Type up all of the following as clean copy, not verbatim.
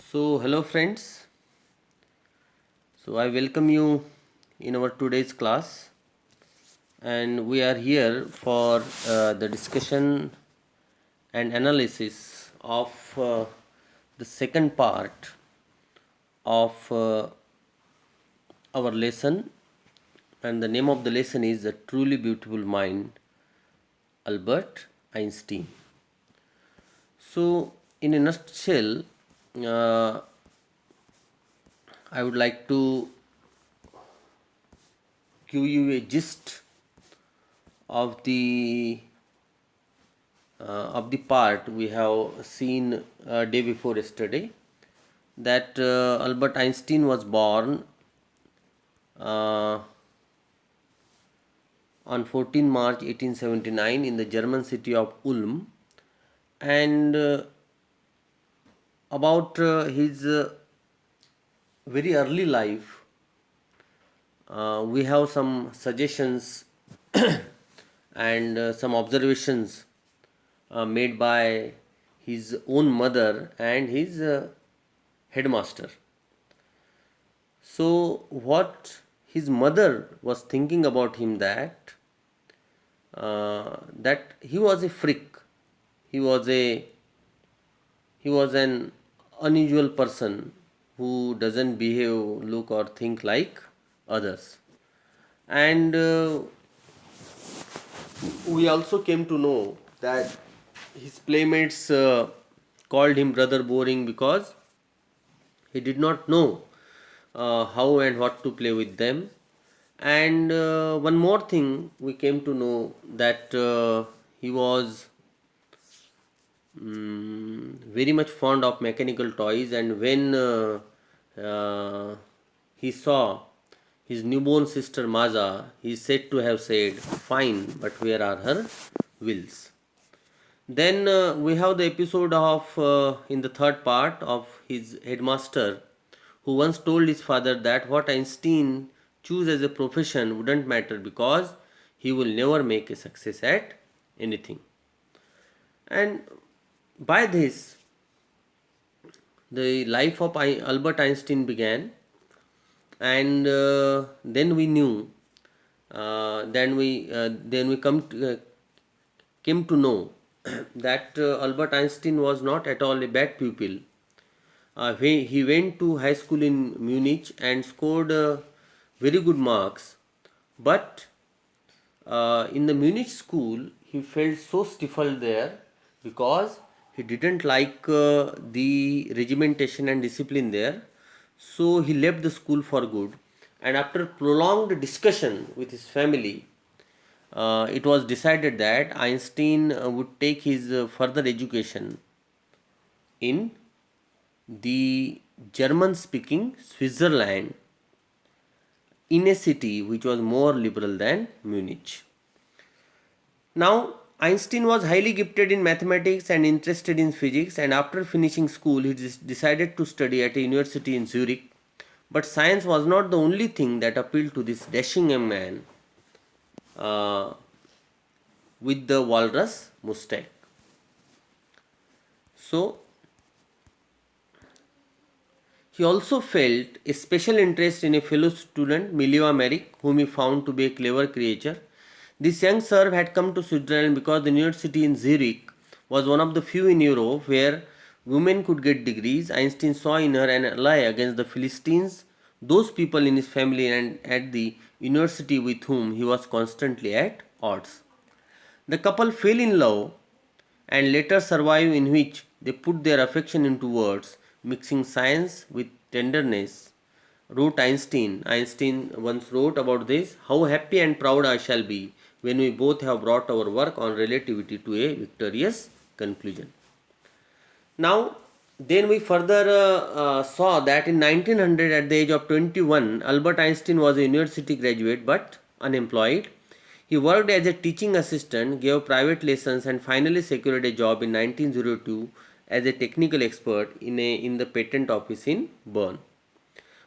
Hello friends. I welcome you in our today's class, and we are here for the discussion and analysis of the second part of our lesson, and the name of the lesson is "The Truly Beautiful Mind," Albert Einstein. In a nutshell, uh, I would like to give you a gist of the part we have seen day before yesterday, that Albert Einstein was born uh, on 14 March 1879 in the German city of Ulm, and about his very early life, we have some suggestions and some observations made by his own mother and his headmaster. So, what his mother was thinking about him, that he was a freak, he was an unusual person who doesn't behave, look, or think like others, and we also came to know that his playmates called him brother boring because he did not know how and what to play with them. And one more thing, we came to know that he was very much fond of mechanical toys, and when he saw his newborn sister Maza, he is said to have said, "Fine, but where are her wheels?" Then we have the episode of in the third part of his headmaster, who once told his father that what Einstein choose as a profession wouldn't matter because he will never make a success at anything. And by this, the life of Albert Einstein began, and then we knew, then we came to know that Albert Einstein was not at all a bad pupil. He went to high school in Munich and scored very good marks, but in the Munich school he felt so stifled there because he didn't like the regimentation and discipline there. So he left the school for good, and after prolonged discussion with his family, it was decided that Einstein would take his further education in the German speaking Switzerland, in a city which was more liberal than Munich. Now, Einstein was highly gifted in mathematics and interested in physics, and after finishing school, he decided to study at a university in Zurich. But science was not the only thing that appealed to this dashing young man uh, with the walrus mustache. So, he also felt a special interest in a fellow student, Mileva Merrick, whom he found to be a clever creature. This young serf had come to Switzerland because the university in Zurich was one of the few in Europe where women could get degrees. Einstein saw in her an ally against the Philistines, those people in his family and at the university with whom he was constantly at odds. The couple fell in love and later survive, in which they put their affection into words, mixing science with tenderness. Wrote Einstein. Einstein once wrote about this: "How happy and proud I shall be when we both have brought our work on relativity to a victorious conclusion." Now, then we further saw that in 1900, at the age of 21, Albert Einstein was a university graduate but unemployed. He worked as a teaching assistant, gave private lessons, and finally secured a job in 1902 as a technical expert in the patent office in Bern.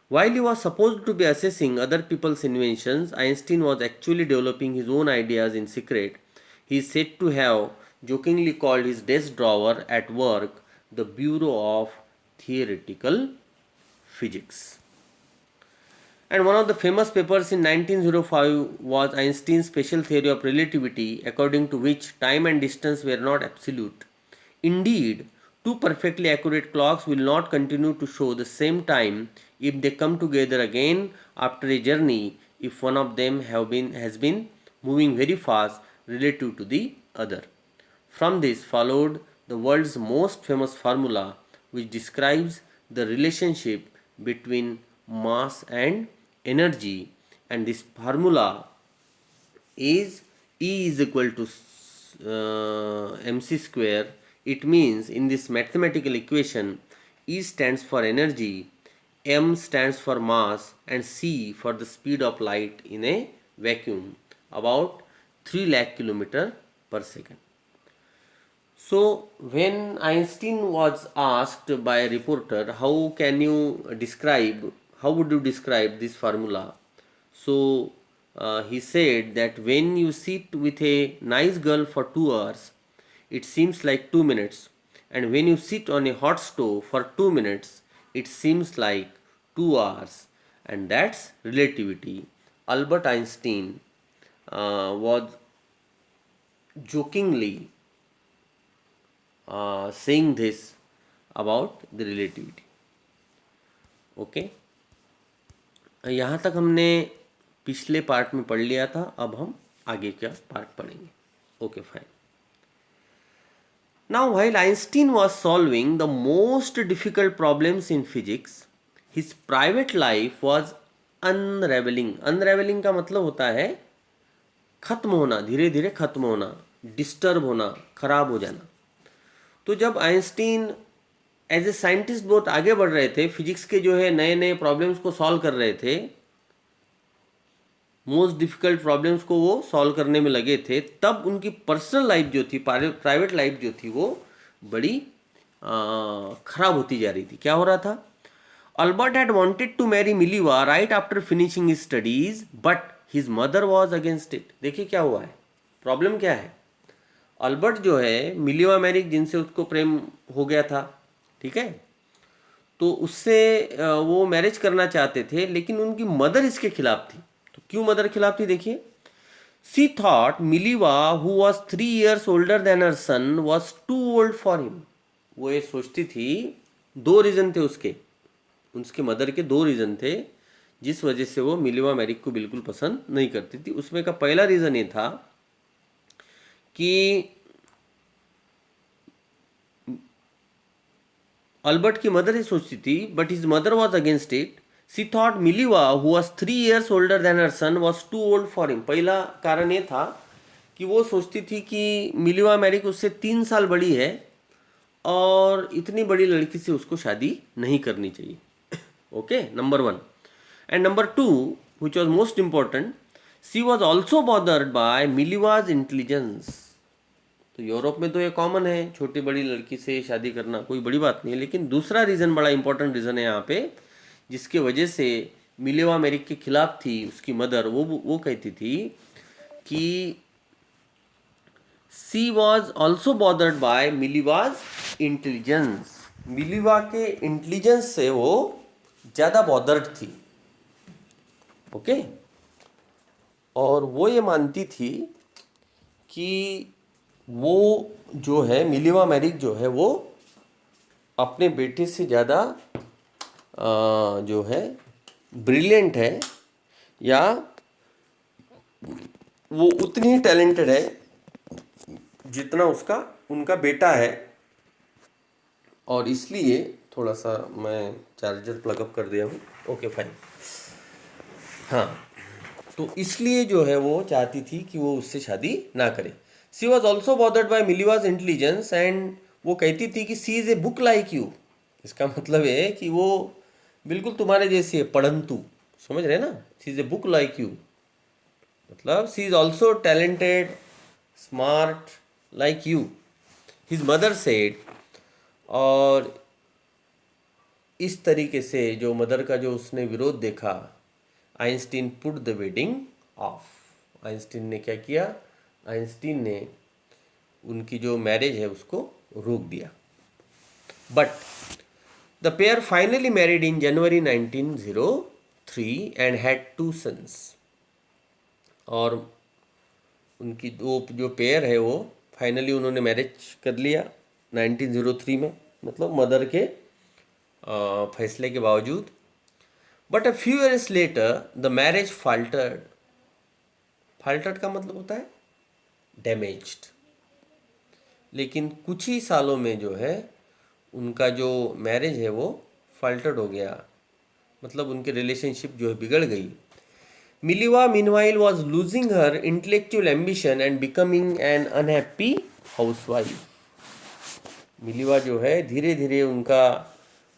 While he was supposed to be assessing other people's inventions, Einstein was actually developing his own ideas in secret. He is said to have jokingly called his desk drawer at work the Bureau of theoretical physics. And one of the famous papers in 1905 was Einstein's special theory of relativity, according to which time and distance were not absolute. Indeed, two perfectly accurate clocks will not continue to show the same time if they come together again after a journey if one of them has been moving very fast relative to the other. From this followed the world's most famous formula, which describes the relationship between mass and energy, and this formula is E is equal to mc square. It means in this mathematical equation, E stands for energy, m stands for mass, and c for the speed of light in a vacuum, about 3 lakh kilometer per second. So when Einstein was asked by a reporter, how would you describe this formula? So he said that when you sit with a nice girl for 2 hours, it seems like 2 minutes, and when you sit on a hot stove for 2 minutes, it seems like 2 hours, and that's relativity. Albert Einstein was jokingly saying this about the relativity. Okay, यहाँ तक हमने पिछले part में पढ़ लिया था. अब हम आगे का पार्ट पढ़ेंगे. Okay fine. Now while Einstein was solving the most difficult problems in physics, his private life was unraveling. Unraveling का मतलब होता है खत्म होना, धीरे धीरे खत्म होना, डिस्टर्ब होना, खराब हो जाना. तो जब आइंस्टीन एज ए साइंटिस्ट बहुत आगे बढ़ रहे थे, फिजिक्स के जो है नए नए प्रॉब्लम्स को सॉल्व कर रहे थे, मोस्ट डिफिकल्ट प्रॉब्लम्स को वो सॉल्व करने में लगे थे, तब उनकी पर्सनल लाइफ जो थी, प्राइवेट लाइफ जो थी, वो बड़ी खराब होती जा रही थी. क्या हो रहा था? Albert had wanted to marry Mileva right after finishing his studies, but his mother was against it. देखिए क्या हुआ है, प्रॉब्लम क्या है. अल्बर्ट जो है मिलीवा मैरिक, जिनसे उसको प्रेम हो गया था, ठीक है, तो उससे वो मैरिज करना चाहते थे, लेकिन उनकी मदर इसके खिलाफ थी. तो क्यों मदर खिलाफ थी? देखिए, she thought Mileva who was 3 years older than her son was too old for him. वो ये सोचती थी, दो रीज़न थे उसके मदर के 2 रीज़न थे जिस वजह से वो मिलीवा मैरिक को बिल्कुल पसंद नहीं करती थी. उसमें का पहला रीज़न ये था कि अल्बर्ट की मदर ही सोचती थी, but his mother was against it. She thought Mileva who was 3 years older than her son was too old for him. पहला कारण ये था कि वो सोचती थी कि मिलीवा मैरिक उससे 3 साल बड़ी है और इतनी बड़ी लड़की से उसको शादी नहीं करनी चाहिए. Okay, number 1. And number 2, which was most important, she was also bothered by Mileva's intelligence. तो यूरोप में तो ये कॉमन है, छोटी बड़ी लड़की से शादी करना कोई बड़ी बात नहीं है. लेकिन दूसरा रीज़न, बड़ा इंपॉर्टेंट रीज़न है यहाँ पे, जिसके वजह से मिलीवा मैरिक के खिलाफ थी उसकी मदर. वो कहती थी कि she was also bothered by Mileva's intelligence. Mileva के इंटेलिजेंस से वो ज़्यादा बॉदर्ड थी. ओके, और वो ये मानती थी कि वो जो है मिलीवा मैरिक जो है वो अपने बेटे से ज़्यादा जो है ब्रिलियंट है, या वो उतनी ही टैलेंटेड है जितना उनका बेटा है. और इसलिए थोड़ा सा मैं चार्जर प्लगअप कर दिया हूँ. Okay fine. हाँ, तो इसलिए जो है वो चाहती थी कि वो उससे शादी ना करे. She was also bothered by Mileva's intelligence, and वो कहती थी कि she is a book like you. इसका मतलब है कि वो बिल्कुल तुम्हारे जैसी है, पढ़ंतु. समझ रहे ना? She is a book like you, मतलब she is also talented, smart like you, his mother said. और इस तरीके से जो मदर का जो उसने विरोध देखा, Einstein put the wedding of. Einstein ने क्या किया? आइंस्टीन ने उनकी जो मैरिज है उसको रोक दिया. But the pair finally married in January 1903 and had 2 sons. और उनकी दो जो पेयर है वो फाइनली उन्होंने मैरिज कर लिया 1903 में, मतलब मदर के फैसले के बावजूद। But a few years later the marriage faltered. Faltered का मतलब होता है डैमेज्ड। लेकिन कुछ ही सालों में जो है उनका जो मैरिज है वो फाल्टर्ड हो गया, मतलब उनके रिलेशनशिप जो है बिगड़ गई। Mileva meanwhile was losing her intellectual ambition and becoming an unhappy housewife. Mileva जो है धीरे धीरे उनका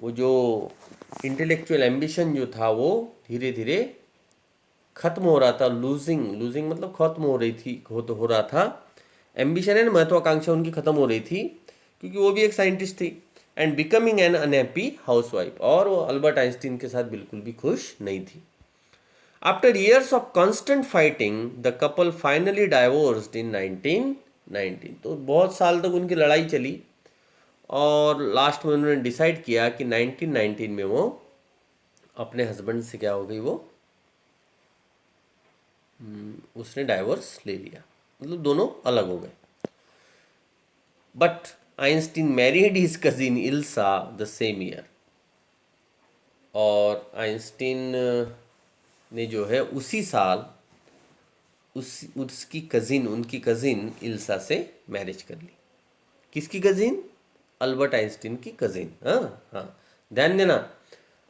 वो जो इंटेलेक्चुअल एम्बिशन जो था वो धीरे धीरे खत्म हो रहा था। लूजिंग, लूजिंग मतलब खत्म हो रही थी, हो रहा था। एम्बिशन है, महत्वाकांक्षा उनकी खत्म हो रही थी क्योंकि वो भी एक साइंटिस्ट थी। And becoming an unhappy housewife, और वो अल्बर्ट आइंस्टीन के साथ बिल्कुल भी खुश नहीं थी। After years of constant fighting the couple finally divorced in 1919। तो बहुत साल तक उनकी लड़ाई चली और लास्ट में उन्होंने डिसाइड किया कि 1919 में वो अपने हस्बैंड से क्या हो गई, वो उसने डाइवोर्स ले लिया, मतलब दोनों अलग हो गए। But Einstein married his cousin Elsa the same year. और आइंस्टीन ने जो है उसी साल उसकी कजिन, उनकी कजिन इल्सा से मैरिज कर ली। किसकी कजिन? अल्बर्ट आइंस्टीन की कजिन। हाँ हाँ, ध्यान देना,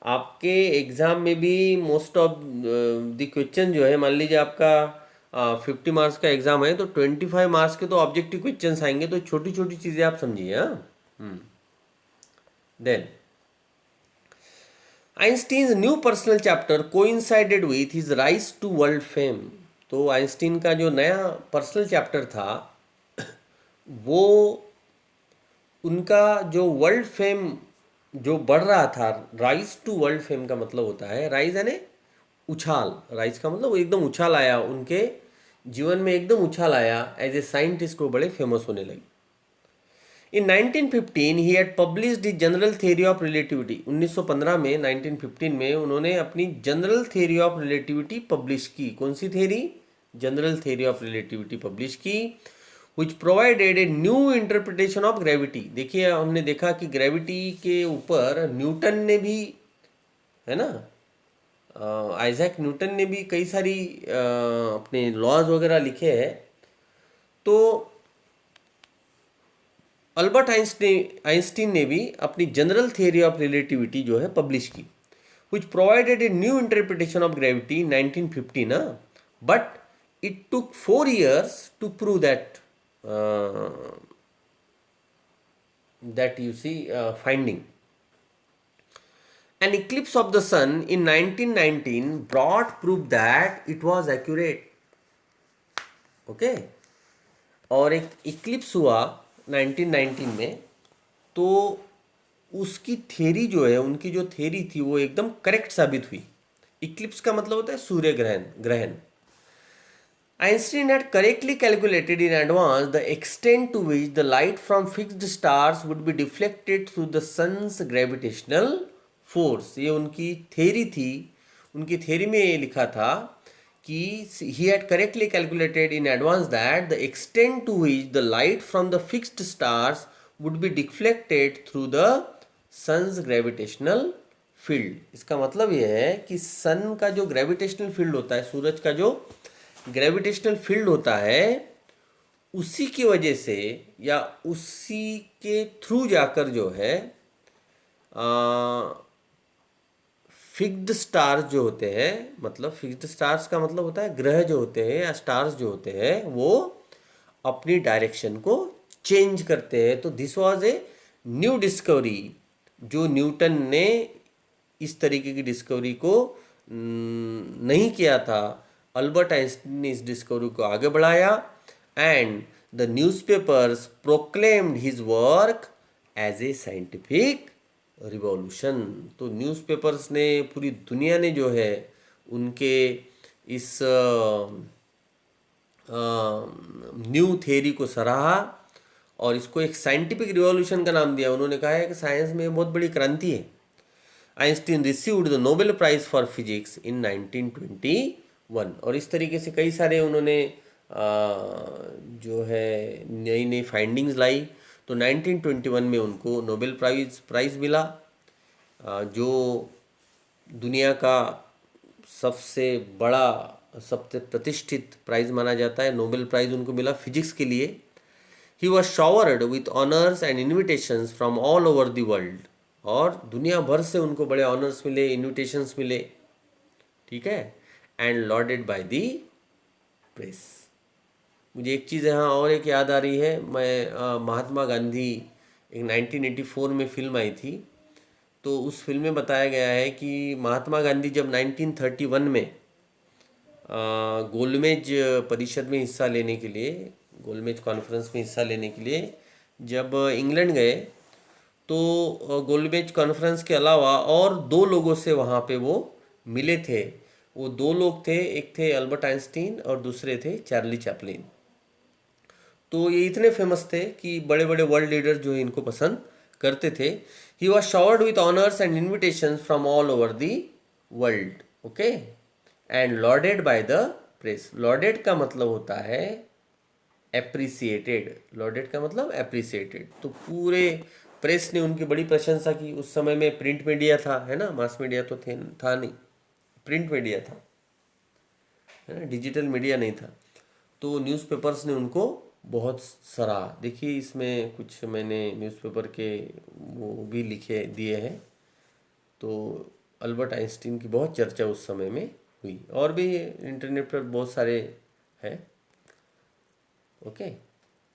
आपके एग्जाम में भी मोस्ट ऑफ द क्वेश्चन जो है, मान लीजिए आपका 50 मार्क्स का एग्जाम है तो 25 मार्क्स के तो ऑब्जेक्टिव क्वेश्चंस आएंगे, तो छोटी छोटी चीज़ें आप समझिए। हाँ, then Einstein's new personal chapter coincided with his rise to world fame. तो आइंस्टीन का जो नया पर्सनल चैप्टर था वो, उनका जो वर्ल्ड फेम जो बढ़ रहा था, राइज टू वर्ल्ड फेम का मतलब होता है, राइज यानी उछाल, राइज का मतलब वो एकदम उछाल आया उनके जीवन में, एकदम उछाल आया। एज ए साइंटिस्ट वो बड़े फेमस होने लगे। In 1915 he had published the general theory of relativity. 1915 में, 1915 में उन्होंने अपनी general theory of relativity publish की। कौन सी थ्योरी? General theory of relativity publish की, which provided a new interpretation of gravity. देखिए, हमने देखा कि ग्रेविटी के ऊपर न्यूटन ने भी, है ना, आइजैक न्यूटन ने भी कई सारी अपने लॉज वगैरह लिखे हैं। तो अल्बर्ट आइंस्टीन ने भी अपनी जनरल थियरी ऑफ रिलेटिविटी जो है पब्लिश की, which provided a new interpretation of gravity 1915 ना। But it took 4 years to prove that that you see finding. An eclipse of the sun in 1919 brought proof that it was accurate. Okay? और एक Eclipse हुआ 1919 में, तो उसकी theory जो है, उनकी जो थ्योरी थी वो एकदम करेक्ट साबित हुई। इक्लिप्स का मतलब होता है सूर्य ग्रहण। Einstein had correctly calculated in advance the extent to which the light from fixed stars would be deflected through the sun's gravitational force. ये उनकी थ्योरी थी। उनकी थ्योरी में ये लिखा था कि he had correctly calculated in advance that the extent to which the light from the fixed stars would be deflected through the sun's gravitational field. इसका मतलब यह है कि सन का जो ग्रेविटेशनल फील्ड होता है, सूरज का जो ग्रेविटेशनल फील्ड होता है, उसी की वजह से या उसी के थ्रू जाकर जो है फिक्स्ड स्टार्स जो होते हैं, मतलब फिक्स्ड स्टार्स का मतलब होता है ग्रह जो होते हैं या स्टार्स जो होते हैं, वो अपनी डायरेक्शन को चेंज करते हैं। तो this was a new discovery, जो न्यूटन ने इस तरीके की डिस्कवरी को नहीं किया था। अल्बर्ट आइंस्टीन ने इस डिस्कवरी को आगे बढ़ाया and the newspapers proclaimed his work as a scientific revolution. तो न्यूज़पेपर्स ने, पूरी दुनिया ने जो है उनके इस न्यू थ्योरी को सराहा और इसको एक साइंटिफिक रिवॉल्यूशन का नाम दिया। उन्होंने कहा है कि साइंस में बहुत बड़ी क्रांति है। Einstein received the Nobel prize for physics in 1921। और इस तरीके से कई सारे उन्होंने जो है नई नई फाइंडिंग्स लाई। तो 1921 में उनको नोबेल प्राइज़ मिला, जो दुनिया का सबसे बड़ा, सबसे प्रतिष्ठित प्राइज़ माना जाता है। नोबेल प्राइज़ उनको मिला फिजिक्स के लिए। He was showered with honours and invitations from all over the world. और दुनिया भर से उनको बड़े ऑनर्स मिले, इन्विटेशंस मिले, ठीक है। And lauded by the press. मुझे एक चीज़ यहाँ और एक याद आ रही है। मैं महात्मा गांधी, एक 1984 में फिल्म आई थी, तो उस फिल्म में बताया गया है कि महात्मा गांधी जब 1931 में गोलमेज परिषद में हिस्सा लेने के लिए, गोलमेज कॉन्फ्रेंस में हिस्सा लेने के लिए जब इंग्लैंड गए, तो गोलमेज कॉन्फ्रेंस के अलावा और दो लोगों से वहाँ पे वो मिले थे। वो दो लोग थे, एक थे अल्बर्ट आइंस्टीन और दूसरे थे चार्ली चैपलिन। तो ये इतने फेमस थे कि बड़े बड़े वर्ल्ड लीडर जो है इनको पसंद करते थे। He was showered with honours and invitations from all over the world, okay, and lauded by the press. Lauded का मतलब होता है एप्रिसिएटेड। लॉर्डेड का मतलब एप्रिसिएटेड। तो पूरे प्रेस ने उनकी बड़ी प्रशंसा की। उस समय में प्रिंट मीडिया था, है ना, मास मीडिया तो था नहीं, प्रिंट मीडिया था, है ना, डिजिटल मीडिया नहीं था। तो न्यूज़पेपर्स ने उनको बहुत सराहा। देखिए इसमें कुछ मैंने न्यूज़पेपर के वो भी लिखे दिए हैं। तो अल्बर्ट आइंस्टीन की बहुत चर्चा उस समय में हुई, और भी इंटरनेट पर बहुत सारे हैं, ओके।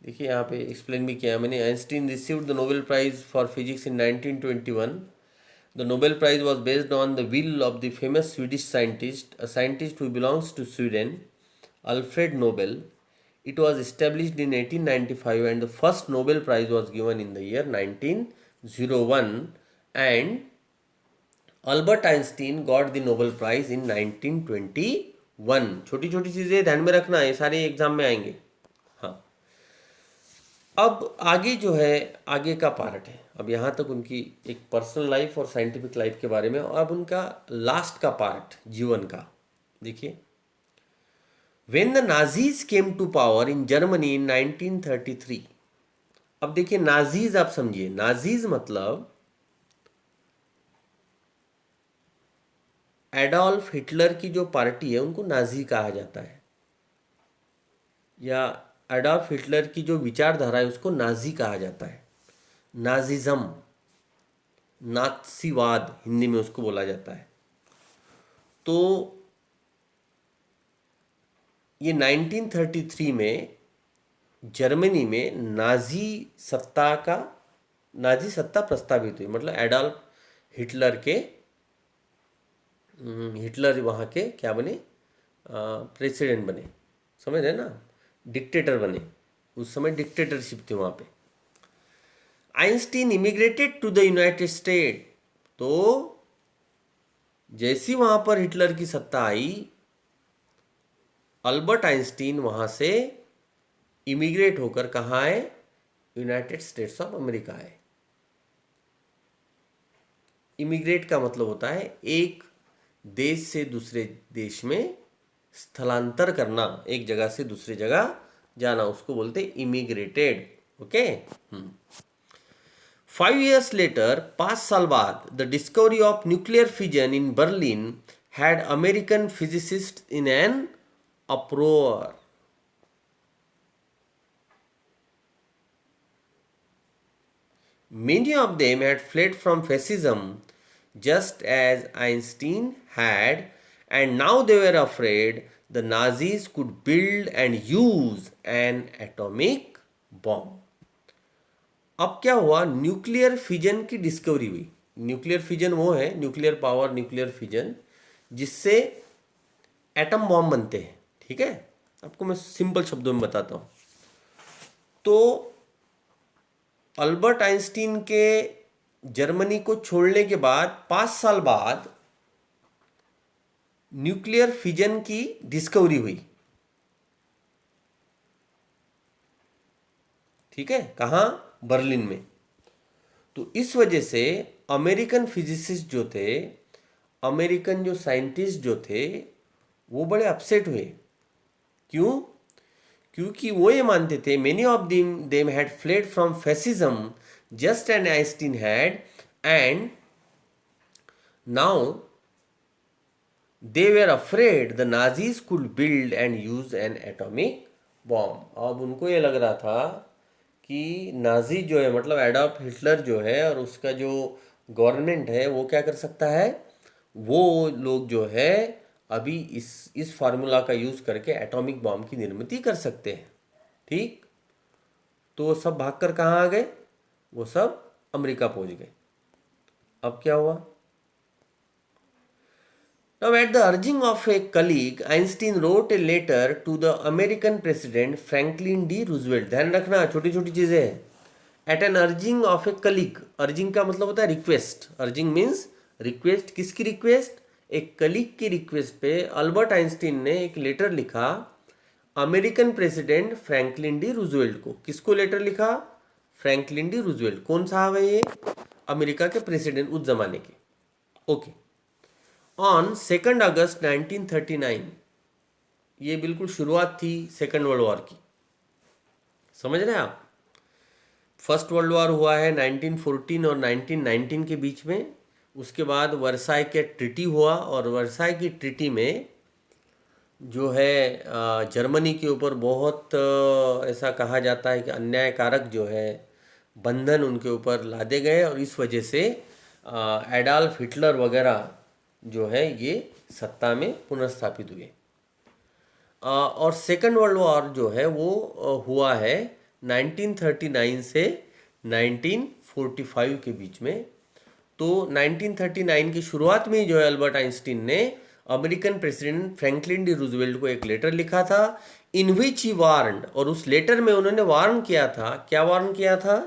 देखिए यहाँ पे एक्सप्लेन भी किया मैंने। Einstein received the Nobel prize for physics in 1921। The Nobel Prize was based on the will of the famous Swedish scientist, a scientist who belongs to Sweden, Alfred Nobel. It was established in 1895 and the first Nobel Prize was given in the year 1901, and Albert Einstein got the Nobel Prize in 1921। छोटी छोटी चीज़ें ध्यान में रखना, ये सारे exam में आएंगे। हाँ, अब आगे जो है आगे का पार्ट है। अब यहाँ तक उनकी एक पर्सनल लाइफ और साइंटिफिक लाइफ के बारे में। अब उनका लास्ट का पार्ट जीवन का देखिए। When the Nazis came to power in Germany in 1933। अब देखिए नाजीज, आप समझिए, नाजीज मतलब एडोल्फ हिटलर की जो पार्टी है उनको नाजी कहा जाता है, या एडोल्फ हिटलर की जो विचारधारा है उसको नाजी कहा जाता है। नाजिज्म, नात्सीवाद हिंदी में उसको बोला जाता है। तो ये 1933 में जर्मनी में नाजी सत्ता प्रस्तावित हुई। मतलब एडोल्फ हिटलर के हिटलर वहाँ के क्या बने, प्रेसिडेंट बने, समझ रहे ना, डिक्टेटर बने। उस समय डिक्टेटरशिप थी वहाँ पे। Einstein immigrated to the United State. तो जैसी वहाँ पर हिटलर की सत्ता आई, अल्बर्ट आइंस्टीन वहाँ से इमिग्रेट होकर कहाँ आए, यूनाइटेड स्टेट्स ऑफ अमेरिका आए। इमिग्रेट का मतलब होता है एक देश से दूसरे देश में स्थलांतर करना, एक जगह से दूसरी जगह जाना, उसको बोलते इमिग्रेटेड, ओके। 5 years लेटर, 5 साल बाद, the discovery of nuclear fission in Berlin had American physicist in an अप्रोर। Many of them had fled from fascism, just as Einstein had, and now they were afraid the Nazis could build and use an atomic bomb. अब क्या हुआ, nuclear fission की discovery हुई। Nuclear fission वो है, nuclear power, nuclear fission, जिससे atom bomb बनते हैं, ठीक है। आपको मैं सिंपल शब्दों में बताता हूँ। तो अल्बर्ट आइंस्टीन के जर्मनी को छोड़ने के बाद 5 साल बाद न्यूक्लियर फिजन की डिस्कवरी हुई, ठीक है। कहाँ, बर्लिन में। तो इस वजह से अमेरिकन फिजिसिस्ट जो थे, अमेरिकन जो साइंटिस्ट जो थे, वो बड़े अपसेट हुए। क्यों? क्योंकि वो ये मानते थे many of them had fled from fascism just an Einstein had, and now they were afraid the Nazis could build and use N atomic bomb. अब उनको ये लग रहा था कि नाजी जो है, मतलब एडॉल्फ हिटलर जो है और उसका जो गवर्नमेंट है, वो क्या कर सकता है, वो लोग जो है अभी इस फार्मूला का यूज़ करके एटॉमिक बॉम्ब की निर्मित कर सकते हैं। ठीक, तो वो सब भागकर कहाँ आ गए, वो सब अमेरिका पहुंच गए। अब क्या हुआ? Now, at the urging of a colleague, Einstein wrote a letter to the American President Franklin D. Roosevelt. ध्यान रखना, छोटी छोटी चीजें हैं। At an urging of a colleague, urging का मतलब होता है रिक्वेस्ट। Urging means request. किसकी रिक्वेस्ट? एक कलीग की रिक्वेस्ट पे अल्बर्ट आइंस्टीन ने एक लेटर लिखा American president Franklin D Roosevelt को। किसको लेटर लिखा? Franklin D Roosevelt. कौन साहब है ये? अमेरिका के प्रेसिडेंट उस जमाने के। ओके। ऑन 2 अगस्त 1939, ये बिल्कुल शुरुआत थी सेकेंड वर्ल्ड वॉर की। समझ रहे हैं आप? फर्स्ट वर्ल्ड वॉर हुआ है 1914 और 1919 के बीच में। उसके बाद वर्साई के ट्रीटी हुआ, और वर्साई की ट्रीटी में जो है जर्मनी के ऊपर बहुत ऐसा कहा जाता है कि अन्यायकारक जो है बंधन उनके ऊपर लादे गए, और इस वजह से एडॉल्फ हिटलर वगैरह जो है ये सत्ता में पुनर्स्थापित हुए। और सेकेंड वर्ल्ड वॉर जो है वो हुआ है 1939 से 1945 के बीच में। तो 1939 की शुरुआत में ही जो है अल्बर्ट आइंस्टीन ने American president Franklin D Roosevelt को एक लेटर लिखा था, इन विच ही वार्नड, और उस लेटर में उन्होंने वार्न किया था। क्या वार्न किया था?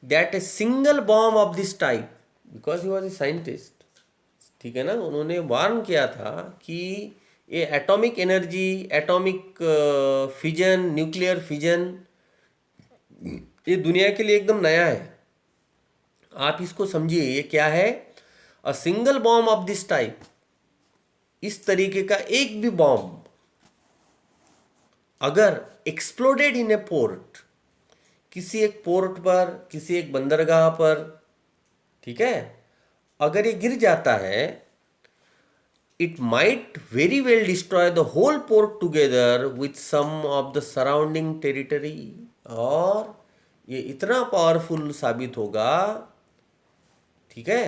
That a single bomb of this type, because he was a scientist, ठीक है ना, उन्होंने वार्न किया था कि ये atomic energy, atomic fission, nuclear fission, ये दुनिया के लिए एकदम नया है। आप इसको समझिए, ये क्या है? A single bomb of this type, इस तरीके का एक भी बॉम्ब अगर एक्सप्लोडेड इन ए पोर्ट, किसी एक पोर्ट पर, किसी एक बंदरगाह पर, ठीक है, अगर ये गिर जाता है, it might very well destroy the whole port together with some of the surrounding territory। और ये इतना पावरफुल साबित होगा, ठीक है,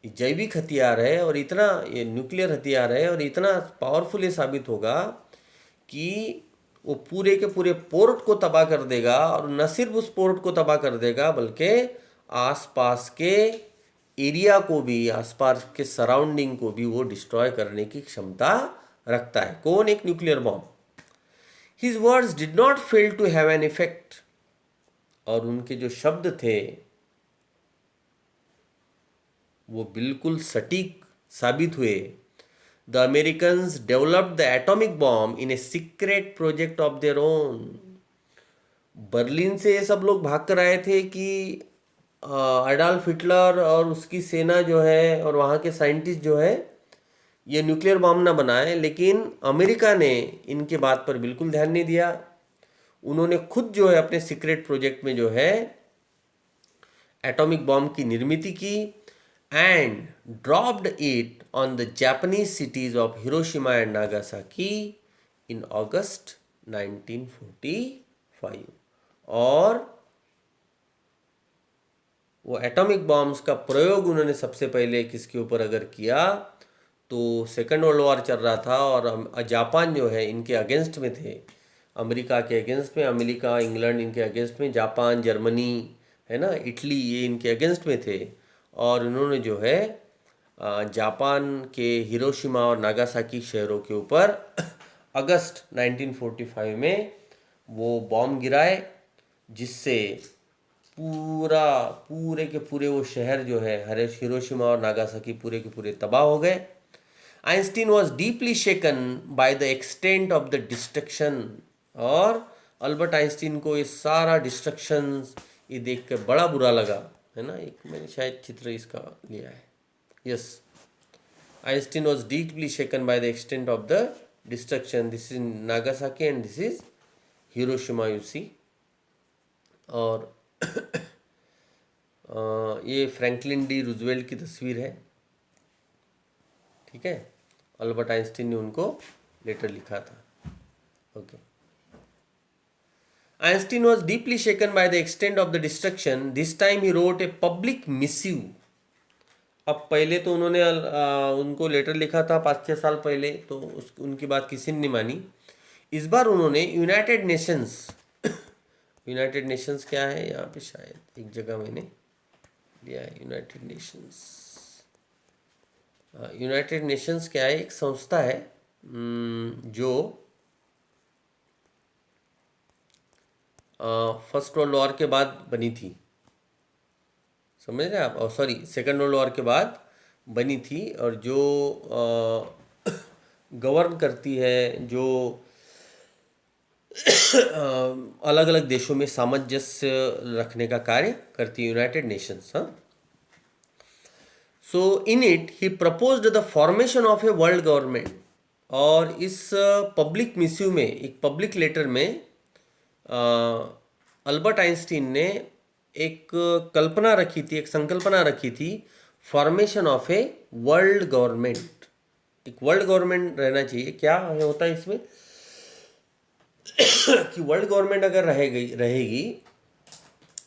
ये जैविक हथियार है और इतना ये न्यूक्लियर हथियार है और इतना पावरफुल ये साबित होगा कि वो पूरे के पूरे पोर्ट को तबाह कर देगा, और न सिर्फ उस पोर्ट को तबाह कर देगा बल्कि आसपास के एरिया को भी, आसपास के सराउंडिंग को भी वो डिस्ट्रॉय करने की क्षमता रखता है। कौन? एक nuclear bomb. His words did not fail to have an effect, और उनके जो शब्द थे वो बिल्कुल सटीक साबित हुए। The Americans developed the atomic bomb in a secret project of their own. Berlin से ये सब लोग भाग कर आए थे कि एडॉल्फ हिटलर और उसकी सेना जो है और वहाँ के साइंटिस्ट जो है ये न्यूक्लियर बॉम्ब ना बनाए, लेकिन अमेरिका ने इनके बात पर बिल्कुल ध्यान नहीं दिया। उन्होंने खुद जो है अपने सीक्रेट प्रोजेक्ट में जो है एटॉमिक बॉम्ब की निर्मित की, and dropped it on the Japanese cities of Hiroshima and Nagasaki in August 1945। और वो एटॉमिक बॉम्ब्स का प्रयोग उन्होंने सबसे पहले किसके ऊपर अगर किया, तो सेकेंड वर्ल्ड वॉर चल रहा था और जापान जो है इनके अगेंस्ट में थे, अमेरिका के अगेंस्ट में, अमेरिका, इंग्लैंड इनके अगेंस्ट में, जापान, जर्मनी है ना, इटली, ये इनके अगेंस्ट में थे। और उन्होंने जो है जापान के हिरोशिमा और नागासाकी शहरों के ऊपर अगस्त 1945 में वो बॉम्ब गिराए, जिससे पूरे के पूरे वो शहर जो है हिरोशिमा और नागासाकी पूरे के पूरे तबाह हो गए। Einstein was deeply shaken by the extent of the destruction, और अल्बर्ट आइंस्टीन को ये सारा डिस्ट्रक्शन ये देख कर बड़ा बुरा लगा, है ना, एक मैंने शायद चित्र इसका लिया है. Yes, Einstein was deeply shaken by the extent of the destruction. This is Nagasaki and this is Hiroshima, you see. और ये फ्रैंकलिन डी रूजवेल्ट की तस्वीर है. ठीक है, अल्बर्ट आइंस्टीन ने उनको लेटर लिखा था. Okay. Einstein was deeply shaken by the extent of the destruction. This time he wrote a public missive. अब पहले तो उन्होंने उनको लेटर लिखा था 5-6 साल पहले, तो उनकी बात किसी ने नहीं मानी. इस बार उन्होंने यूनाइटेड नेशंस, यूनाइटेड नेशंस क्या है यहाँ पे, शायद एक जगह मैंने लिया है यूनाइटेड नेशंस. यूनाइटेड नेशंस क्या है, एक संस्था है जो फर्स्ट वर्ल्ड वॉर के बाद बनी थी. समझ रहे आप? सॉरी, सेकेंड वर्ल्ड वॉर के बाद बनी थी, और जो गवर्न करती है, जो अलग अलग देशों में सामंजस्य रखने का कार्य करती है, यूनाइटेड नेशंस. हाँ. So in it he proposed the formation of a world government. और इस पब्लिक मिस्यू में, एक पब्लिक लेटर में, अल्बर्ट आइंस्टीन ने एक कल्पना रखी थी, एक संकल्पना रखी थी, formation of a world government. एक वर्ल्ड गवर्नमेंट रहना चाहिए. क्या होता है इसमें कि वर्ल्ड गवर्नमेंट अगर रहेगी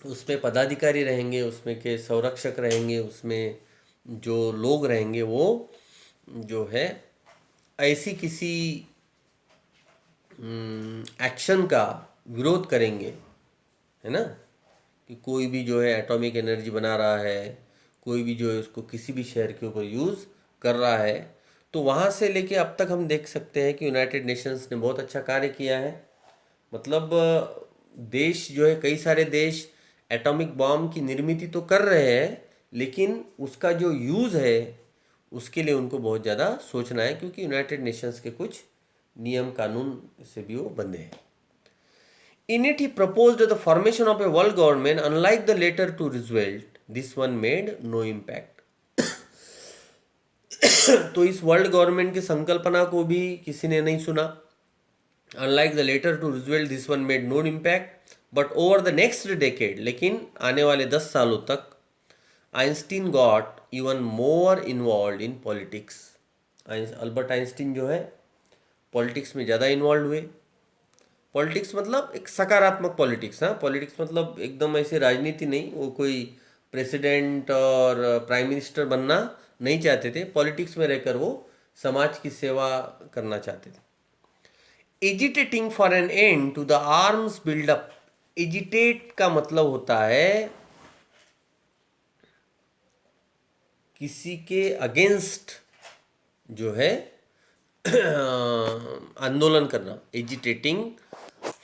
उसमें पदाधिकारी रहेंगे, उसमें के संरक्षक रहेंगे, उसमें जो लोग रहेंगे वो जो है ऐसी किसी एक्शन का विरोध करेंगे, है ना, कि कोई भी जो है एटॉमिक एनर्जी बना रहा है, कोई भी जो है उसको किसी भी शहर के ऊपर यूज़ कर रहा है. तो वहाँ से लेके अब तक हम देख सकते हैं कि यूनाइटेड नेशंस ने बहुत अच्छा कार्य किया है. मतलब देश जो है, कई सारे देश एटॉमिक बॉम्ब की निर्मित तो कर रहे हैं, लेकिन उसका जो यूज़ है उसके लिए उनको बहुत ज़्यादा सोचना है, क्योंकि यूनाइटेड नेशंस के कुछ नियम कानून से भी वो बंधे हैं. In it, he proposed the formation of a world government. Unlike the letter to Roosevelt, this one made no impact. तो इस वर्ल्ड गवर्नमेंट की संकल्पना को भी किसी ने नहीं सुना. Unlike the letter to Roosevelt, this one made no impact. But over the next decade, लेकिन आने वाले 10 सालों तक, Einstein got even more involved in politics. Albert Einstein जो है पॉलिटिक्स में ज़्यादा इन्वॉल्व हुए. पॉलिटिक्स मतलब एक सकारात्मक पॉलिटिक्स. हाँ, पॉलिटिक्स मतलब एकदम ऐसे राजनीति नहीं. वो कोई प्रेसिडेंट और प्राइम मिनिस्टर बनना नहीं चाहते थे. पॉलिटिक्स में रहकर वो समाज की सेवा करना चाहते थे. Agitating for an end to the arms buildup. Agitate का मतलब होता है किसी के अगेंस्ट जो है आंदोलन करना. Agitating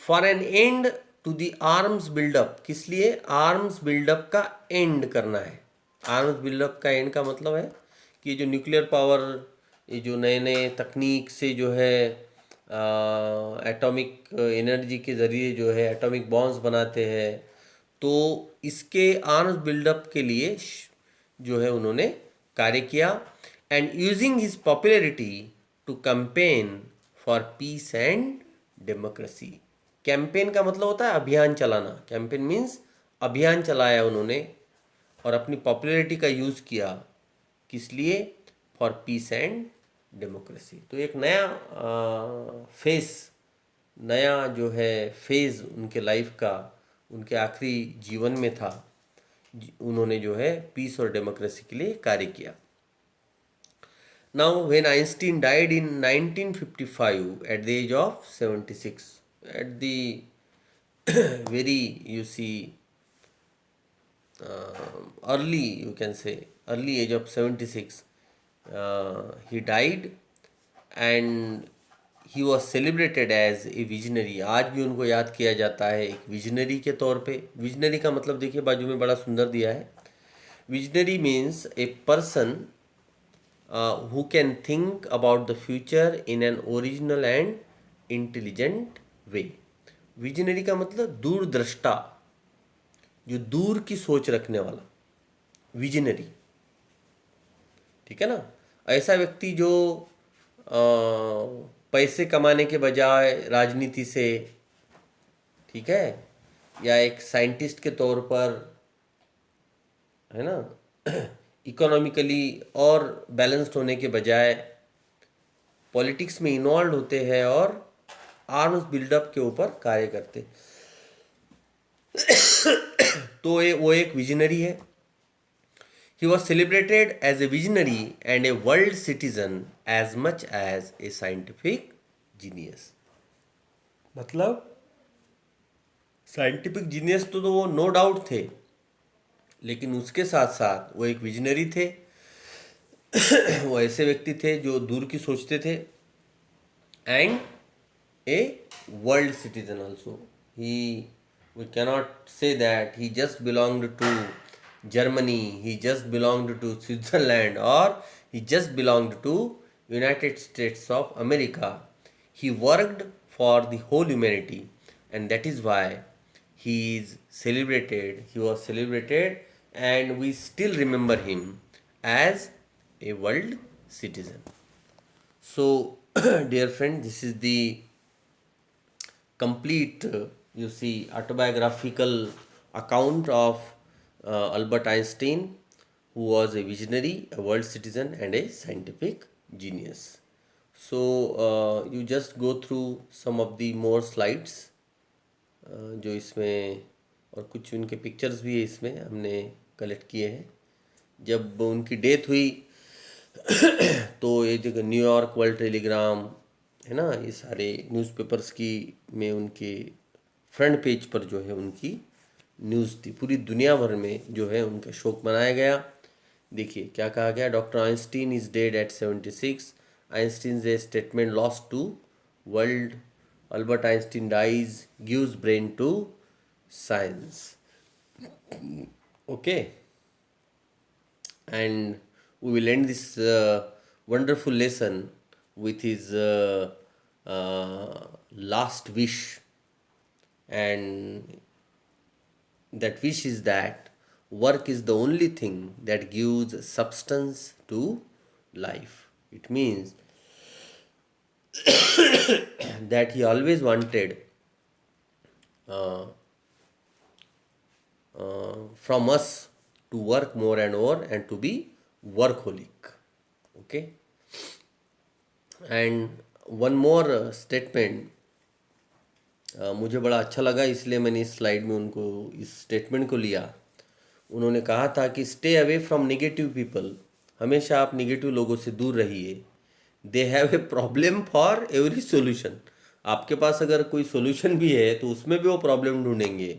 for an end to the arms buildup. किस लिए? आर्म्स बिल्डअप का एंड करना है. आर्म्स बिल्डअप का एंड का मतलब है कि जो न्यूक्लियर पावर, ये जो नए नए तकनीक से जो है एटॉमिक एनर्जी के ज़रिए जो है एटॉमिक बॉम्ब्स बनाते हैं, तो इसके आर्म्स बिल्डअप के लिए जो है उन्होंने कार्य किया. And using his popularity to campaign for peace and democracy. Campaign का मतलब होता है अभियान चलाना. कैंपेन मीन्स अभियान चलाया उन्होंने और अपनी पॉपुलैरिटी का यूज़ किया. किस लिए? For peace and democracy. तो एक नया नया जो है फेज़ उनके लाइफ का, उनके आखिरी जीवन में था. उन्होंने जो है पीस और डेमोक्रेसी के लिए कार्य किया. Now, when Einstein died in 1955 at the age of 76, at the very, you see, early, you can say, early age of 76, he died and he was celebrated as a visionary. आज भी उनको याद किया जाता है एक विजनरी के तौर पे. विजनरी का मतलब देखिए बाजू में बड़ा सुंदर दिया है. Visionary means a person who can think about the future in an original and intelligent way. Visionary का मतलब दूरदृष्टा, जो दूर की सोच रखने वाला. विजनरी, ठीक है ना। ऐसा व्यक्ति जो पैसे कमाने के बजाय राजनीति से, ठीक है, या एक साइंटिस्ट के तौर पर, है ना, इकोनॉमिकली और बैलेंस्ड होने के बजाय पॉलिटिक्स में इन्वॉल्व होते हैं और आर्म्स बिल्डअप के ऊपर कार्य करते, तो वो एक विजनरी है। He was celebrated as a visionary and a world citizen as much as a scientific genius. मतलब साइंटिफिक जीनियस तो वो नो डाउट थे, लेकिन उसके साथ साथ वो एक विजनरी थे। वो ऐसे व्यक्ति थे जो दूर की सोचते थे, and a world citizen also. He, we cannot say that he just belonged to Germany, he just belonged to Switzerland, or he just belonged to United States of America. He worked for the whole humanity, and that is why he is celebrated, he was celebrated, and we still remember him as a world citizen. So dear friend, this is the complete, you see, autobiographical account of Albert Einstein, who was a visionary, a world citizen, and a scientific genius. So you just go through some of the more slides, जो इसमें, और कुछ उनके pictures भी है इसमें हमने collect किए हैं। जब उनकी डेथ हुई तो ये जगह न्यूयॉर्क वर्ल्ड टेलीग्राम, है ना, ये सारे न्यूज़पेपर्स की में उनके फ्रंट पेज पर जो है उनकी न्यूज़ थी। पूरी दुनिया भर में जो है उनका शोक मनाया गया। देखिए क्या कहा गया, doctor Einstein is dead at 76, Einstein a statement lost to world, Albert Einstein dies gives brain to science. Okay, and we will end this wonderful lesson with his last wish, and that wish is that work is the only thing that gives substance to life. It means that he always wanted from us to work more and more and to be workaholic. Okay, and one more statement मुझे बड़ा अच्छा लगा, इसलिए मैंने इस slide में उनको इस स्टेटमेंट को लिया। उन्होंने कहा था कि stay away from negative people, हमेशा आप नेगेटिव लोगों से दूर रहिए। They have a problem for every solution, आपके पास अगर कोई सोल्यूशन भी है तो उसमें भी वो प्रॉब्लम ढूंढेंगे।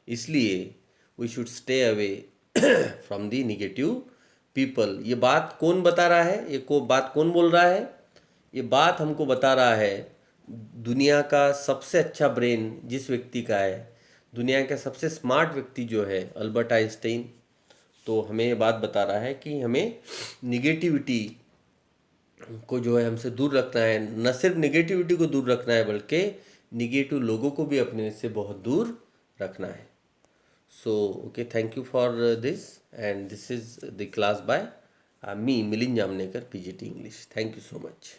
इसलिए we should stay away from the negative people. ये बात कौन बता रहा है, ये बात कौन बोल रहा है? ये बात हमको बता रहा है दुनिया का सबसे अच्छा ब्रेन जिस व्यक्ति का है, दुनिया का सबसे स्मार्ट व्यक्ति जो है अल्बर्ट आइंस्टाइन। तो हमें ये बात बता रहा है कि हमें निगेटिविटी को जो है हमसे दूर रखना है। न सिर्फ निगेटिविटी को दूर रखना है बल्कि निगेटिव लोगों को भी अपने से बहुत दूर रखना है। So, okay, thank you for this, and this is the class by me, Milind Jamnekar, PGT English. Thank you so much.